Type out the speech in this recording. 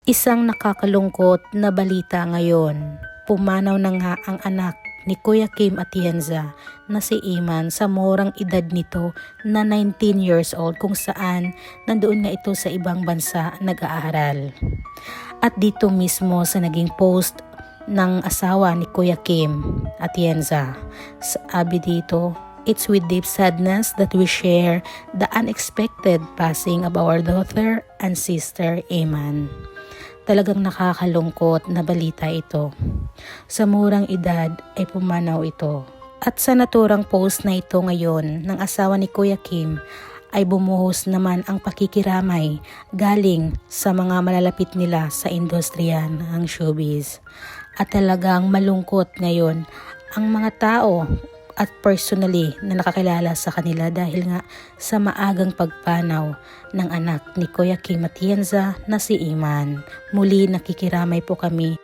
Isang nakakalungkot na balita ngayon. Pumanaw na nga ang anak ni Kuya Kim Atienza na si Iman sa murang edad nito na 19 years old, kung saan nandoon nga ito sa ibang bansa nag-aaral. At dito mismo sa naging post ng asawa ni Kuya Kim Atienza, sabi dito, "It's with deep sadness that we share the unexpected passing of our daughter and sister Iman." Talagang nakakalungkot na balita ito. Sa murang edad ay pumanaw ito. At sa naturang post na ito ngayon ng asawa ni Kuya Kim ay bumuhos naman ang pakikiramay galing sa mga malalapit nila sa industriya ng showbiz. At talagang malungkot ngayon ang mga tao at personally na nakakilala sa kanila dahil nga sa maagang pagpanaw ng anak ni Kuya Kim Atienza na si Iman. Muli nakikiramay po kami